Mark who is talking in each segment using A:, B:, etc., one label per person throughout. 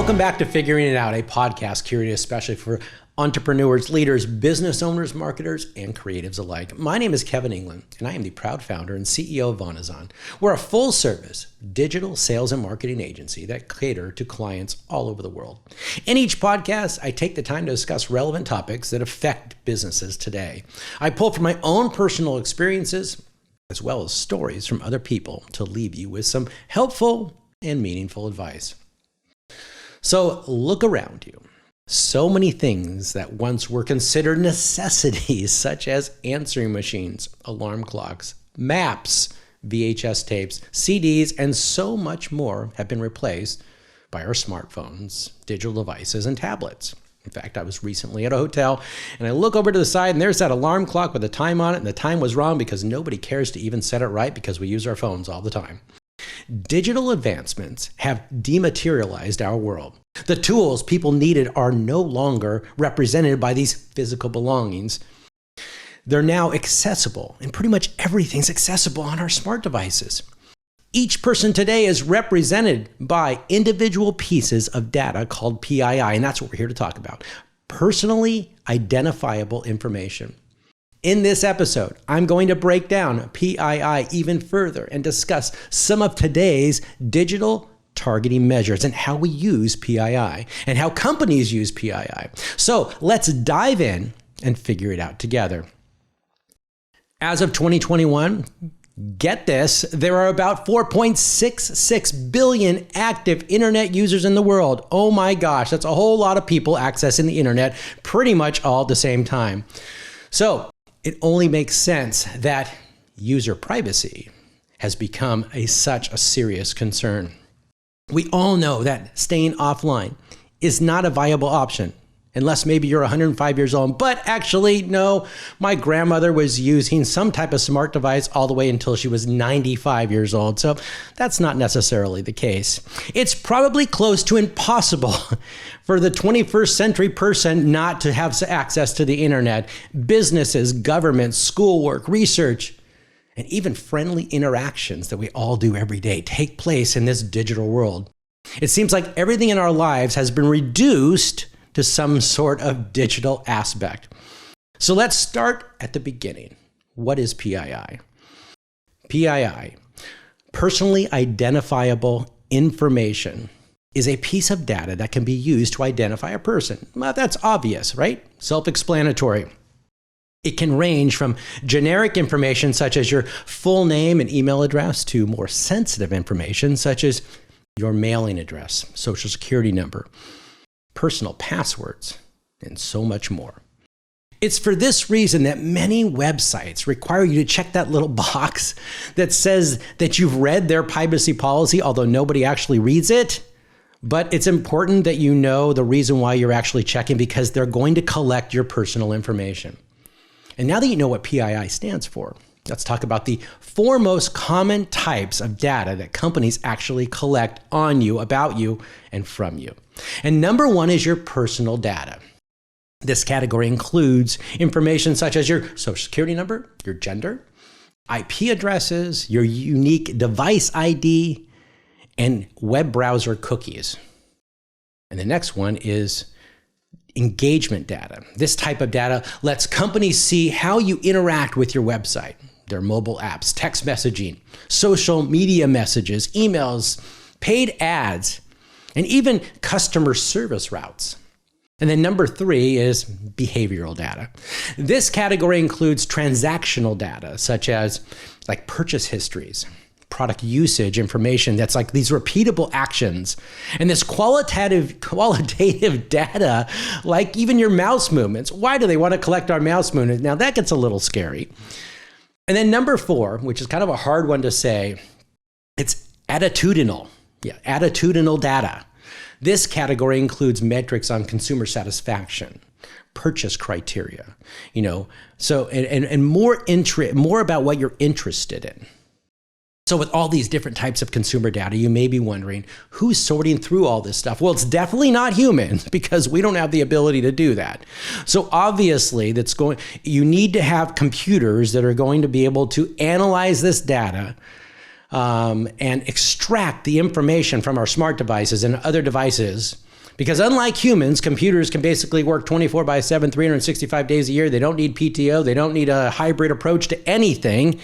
A: Welcome back to Figuring It Out, a podcast curated especially for entrepreneurs, leaders, business owners, marketers, and creatives alike. My name is Kevin England, and I am the proud founder and CEO of Vonazon. We're a full-service digital sales and marketing agency that cater to clients all over the world. In each podcast, I take the time to discuss relevant topics that affect businesses today. I pull from my own personal experiences, as well as stories from other people to leave you with some helpful and meaningful advice. So look around you. So many things that once were considered necessities, such as answering machines, alarm clocks, maps, VHS tapes, CDs, and so much more have been replaced by our smartphones, digital devices, and tablets. In fact, I was recently at a hotel and I look over to the side and there's that alarm clock with a time on it, and the time was wrong because nobody cares to even set it right because we use our phones all the time. Digital advancements have dematerialized our world. The tools people needed are no longer represented by these physical belongings. They're now accessible, and pretty much everything's accessible on our smart devices. Each person today is represented by individual pieces of data called PII, and that's what we're here to talk about. Personally identifiable information. In this episode, I'm going to break down PII even further and discuss some of today's digital targeting measures and how we use PII and how companies use PII. So let's dive in and figure it out together. As of 2021, get this, there are about 4.66 billion active internet users in the world. Oh my gosh, that's a whole lot of people accessing the internet pretty much all at the same time. So it only makes sense that user privacy has become such a serious concern. We all know that staying offline is not a viable option, unless maybe you're 105 years old. But actually, no, my grandmother was using some type of smart device all the way until she was 95 years old. So that's not necessarily the case. It's probably close to impossible for the 21st century person not to have access to the internet. Businesses, governments, schoolwork, research, and even friendly interactions that we all do every day take place in this digital world. It seems like everything in our lives has been reduced to some sort of digital aspect. So let's start at the beginning. What is PII? PII, personally identifiable information, is a piece of data that can be used to identify a person. Well, that's obvious, right? Self-explanatory. It can range from generic information such as your full name and email address to more sensitive information such as your mailing address, social security number, personal passwords, and so much more. It's for this reason that many websites require you to check that little box that says that you've read their privacy policy, although nobody actually reads it. But it's important that you know the reason why you're actually checking, because they're going to collect your personal information. And now that you know what PII stands for, let's talk about the four most common types of data that companies actually collect on you, about you, and from you. And number one is your personal data. This category includes information such as your social security number, your gender, IP addresses, your unique device ID, and web browser cookies. And the next one is engagement data. This type of data lets companies see how you interact with your website, their mobile apps, text messaging, social media messages, emails, paid ads, and even customer service routes. And then number three is behavioral data. This category includes transactional data, such as like purchase histories, product usage information that's like these repeatable actions, and this qualitative data, like even your mouse movements. Why do they want to collect our mouse movements? Now that gets a little scary. And then number four, which is kind of a hard one to say, it's attitudinal. Yeah, attitudinal data. This category includes metrics on consumer satisfaction, purchase criteria, so and more about what you're interested in. So with all these different types of consumer data, you may be wondering, who's sorting through all this stuff? Well, it's definitely not humans, because we don't have the ability to do that. So obviously, you need to have computers that are going to be able to analyze this data and extract the information from our smart devices and other devices Because unlike humans, computers can basically work 24/7, 365 days a year. They don't need PTO. They don't need a hybrid approach to anything.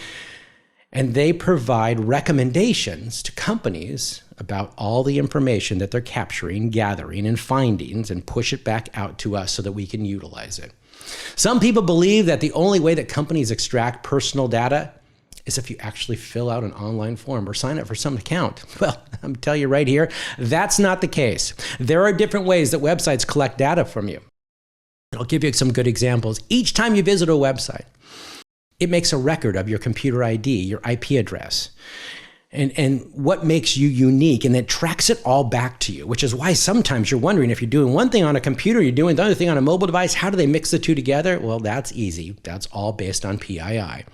A: And they provide recommendations to companies about all the information that they're capturing, gathering, and findings, and push it back out to us so that we can utilize it. Some people believe that the only way that companies extract personal data is if you actually fill out an online form or sign up for some account. Well, I'm telling you right here, that's not the case. There are different ways that websites collect data from you. I'll give you some good examples. Each time you visit a website, it makes a record of your computer ID, your IP address, and what makes you unique, and then tracks it all back to you, which is why sometimes you're wondering if you're doing one thing on a computer, you're doing the other thing on a mobile device, how do they mix the two together? Well, that's easy. That's all based on PII.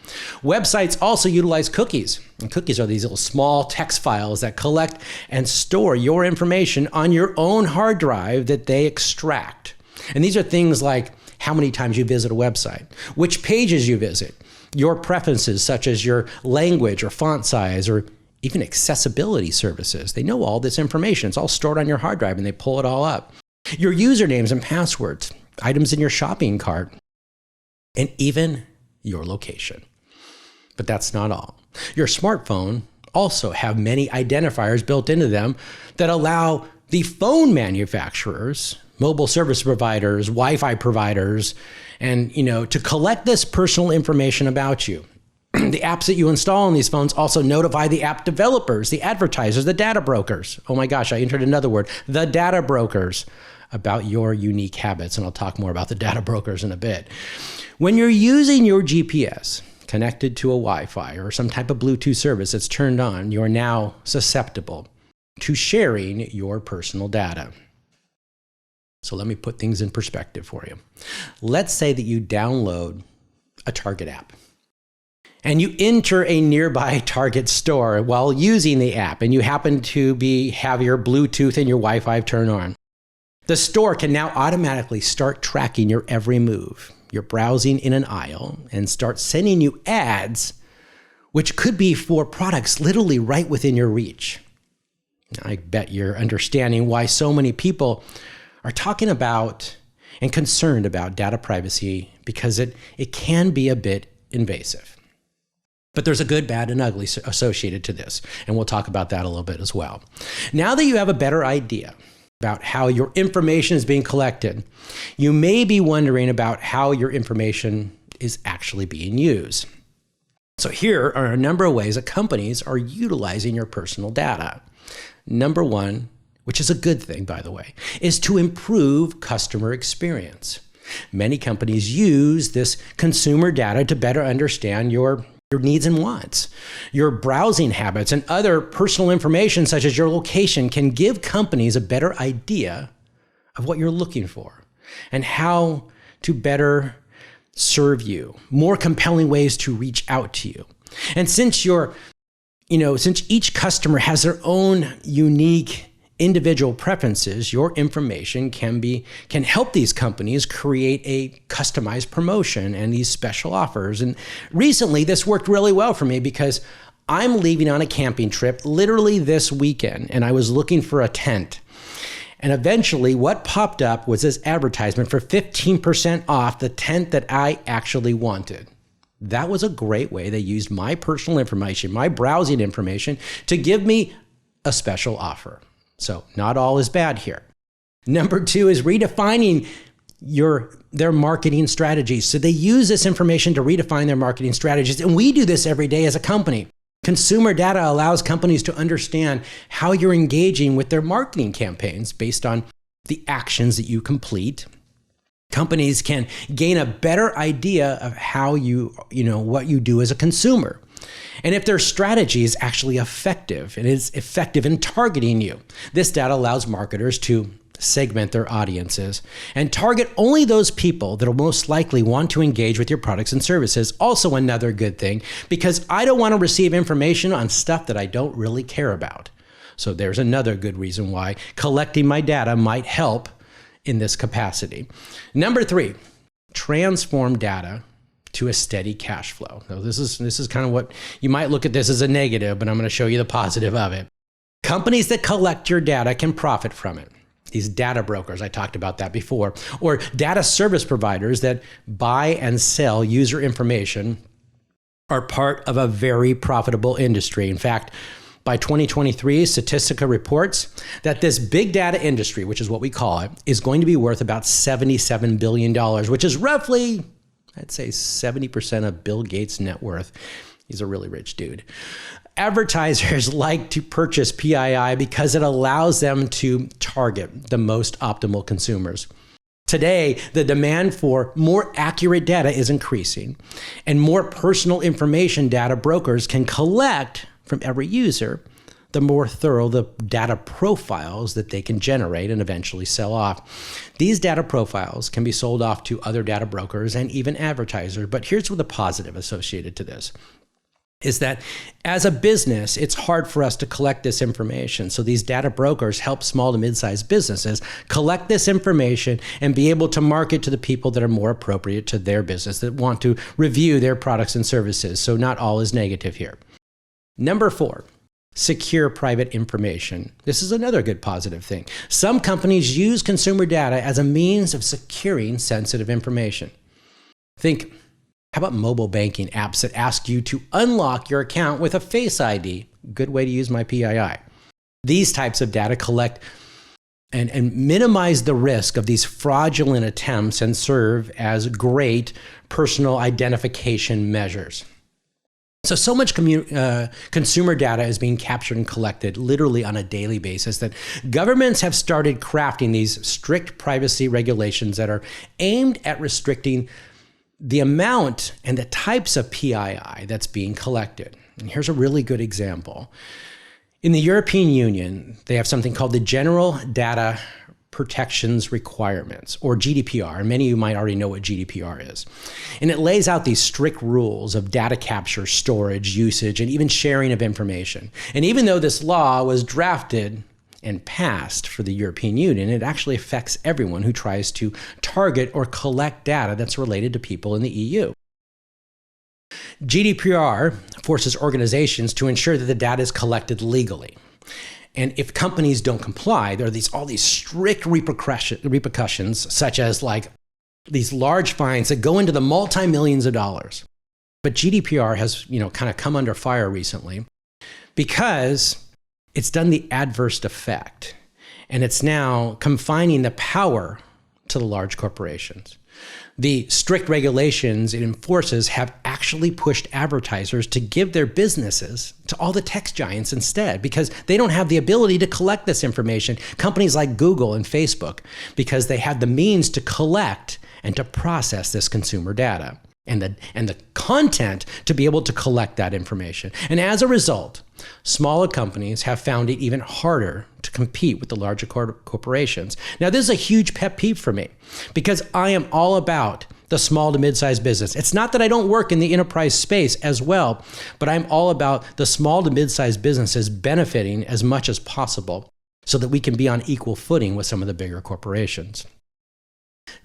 A: Websites also utilize cookies, and cookies are these little small text files that collect and store your information on your own hard drive that they extract. And these are things like how many times you visit a website, which pages you visit, your preferences such as your language or font size, or even accessibility services. They know all this information. It's all stored on your hard drive and they pull it all up. Your usernames and passwords, items in your shopping cart, and even your location. But that's not all. Your smartphone also have many identifiers built into them that allow the phone manufacturers, mobile service providers, Wi-Fi providers, and to collect this personal information about you. The apps that you install on these phones also notify the app developers, the advertisers, the data brokers. Oh my gosh, I entered another word. The data brokers about your unique habits. And I'll talk more about the data brokers in a bit. When you're using your GPS connected to a Wi-Fi or some type of Bluetooth service that's turned on, you're now susceptible to sharing your personal data. So let me put things in perspective for you. Let's say that you download a Target app and you enter a nearby Target store while using the app, and you happen to have your Bluetooth and your Wi-Fi turned on. The store can now automatically start tracking your every move. You're browsing in an aisle and start sending you ads, which could be for products literally right within your reach. I bet you're understanding why so many people are talking about and concerned about data privacy, because it can be a bit invasive. But there's a good, bad, and ugly associated to this, and we'll talk about that a little bit as well. Now that you have a better idea about how your information is being collected, you may be wondering about how your information is actually being used. So here are a number of ways that companies are utilizing your personal data. Number one, which is a good thing, by the way, is to improve customer experience. Many companies use this consumer data to better understand your needs and wants. Your browsing habits and other personal information, such as your location, can give companies a better idea of what you're looking for and how to better serve you, more compelling ways to reach out to you. And since since each customer has their own unique individual preferences, your information can help these companies create a customized promotion and these special offers. And recently this worked really well for me, because I'm leaving on a camping trip literally this weekend, and I was looking for a tent. And eventually what popped up was this advertisement for 15% off the tent that I actually wanted. That was a great way they used my personal information, my browsing information, to give me a special offer. So not all is bad here. Number two is redefining their marketing strategies. So they use this information to redefine their marketing strategies. And we do this every day as a company. Consumer data allows companies to understand how you're engaging with their marketing campaigns based on the actions that you complete. Companies can gain a better idea of how what you do as a consumer. And if their strategy is actually effective and is effective in targeting you. This data allows marketers to segment their audiences and target only those people that will most likely want to engage with your products and services. Also another good thing, because I don't want to receive information on stuff that I don't really care about. So there's another good reason why collecting my data might help in this capacity. Number three, transform data to a steady cash flow. Now, this is kind of what you might look at this as a negative, but I'm going to show you the positive of it. Companies that collect your data can profit from it. these data brokers, I talked about that before, or data service providers that buy and sell user information are part of a very profitable industry. In fact, by 2023, Statistica reports that this big data industry, which is what we call it, is going to be worth about $77 billion, which is roughly, I'd say, 70% of Bill Gates' net worth. He's a really rich dude. Advertisers like to purchase PII because it allows them to target the most optimal consumers. Today, the demand for more accurate data is increasing, and more personal information data brokers can collect from every user, the more thorough the data profiles that they can generate and eventually sell off. These data profiles can be sold off to other data brokers and even advertisers, but here's what the positive associated to this is that as a business, it's hard for us to collect this information. So these data brokers help small to mid-sized businesses collect this information and be able to market to the people that are more appropriate to their business, that want to review their products and services. So not all is negative here. Number 4, secure private information. This is another good positive thing. Some companies use consumer data as a means of securing sensitive information. Think, how about mobile banking apps that ask you to unlock your account with a Face ID? Good way to use my PII. These types of data collect and minimize the risk of these fraudulent attempts and serve as great personal identification measures. So much consumer data is being captured and collected literally on a daily basis that governments have started crafting these strict privacy regulations that are aimed at restricting the amount and the types of PII that's being collected. And here's a really good example. In the European Union, they have something called the General Data Protections Requirements, or GDPR. And many of you might already know what GDPR is. And it lays out these strict rules of data capture, storage, usage, and even sharing of information. And even though this law was drafted and passed for the European Union, it actually affects everyone who tries to target or collect data that's related to people in the EU. GDPR forces organizations to ensure that the data is collected legally. And if companies don't comply, there are all these strict repercussions, such as like these large fines that go into the multi-millions of dollars. But GDPR has, kind of come under fire recently because it's done the adverse effect, and it's now confining the power to the large corporations. The strict regulations it enforces have actually pushed advertisers to give their businesses to all the tech giants instead, because they don't have the ability to collect this information. Companies like Google and Facebook, because they have the means to collect and to process this consumer data and the content to be able to collect that information. And as a result, smaller companies have found it even harder to compete with the larger corporations. Now, this is a huge pet peeve for me because I am all about the small to mid-sized business. It's not that I don't work in the enterprise space as well, but I'm all about the small to mid-sized businesses benefiting as much as possible so that we can be on equal footing with some of the bigger corporations.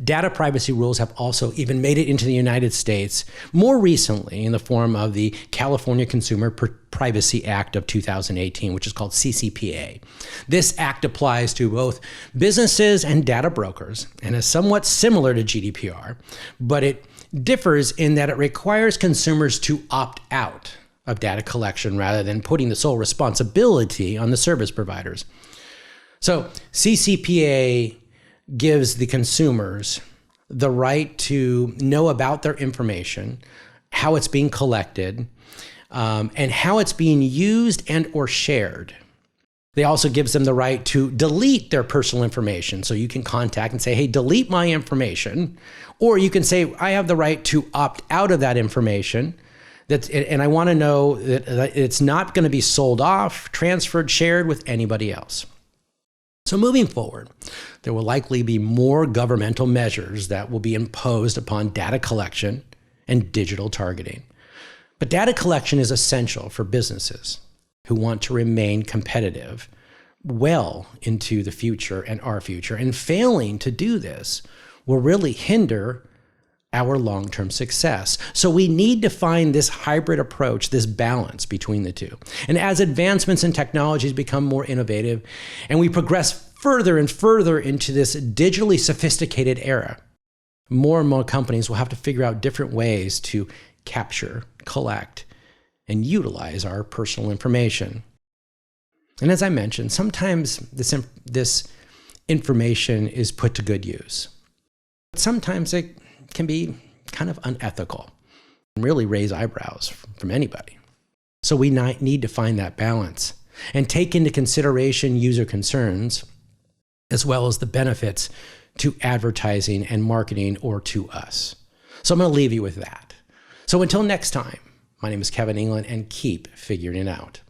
A: Data privacy rules have also even made it into the United States more recently in the form of the California Consumer Privacy Act of 2018, which is called CCPA. This act applies to both businesses and data brokers and is somewhat similar to GDPR, but it differs in that it requires consumers to opt out of data collection rather than putting the sole responsibility on the service providers. So CCPA gives the consumers the right to know about their information, how it's being collected, and how it's being used and or shared. They also gives them the right to delete their personal information. So you can contact and say, hey, delete my information. Or you can say, I have the right to opt out of that information. And I want to know that it's not going to be sold off, transferred, shared with anybody else. So moving forward, there will likely be more governmental measures that will be imposed upon data collection and digital targeting. But data collection is essential for businesses who want to remain competitive well into the future and our future. And failing to do this will really hinder our long-term success. So we need to find this hybrid approach, this balance between the two. And as advancements in technologies become more innovative and we progress further and further into this digitally sophisticated era, more and more companies will have to figure out different ways to capture, collect, and utilize our personal information. And as I mentioned, sometimes this information is put to good use. But sometimes it can be kind of unethical and really raise eyebrows from anybody. So we need to find that balance and take into consideration user concerns as well as the benefits to advertising and marketing or to us. So I'm going to leave you with that. So until next time, my name is Kevin England, and keep figuring it out.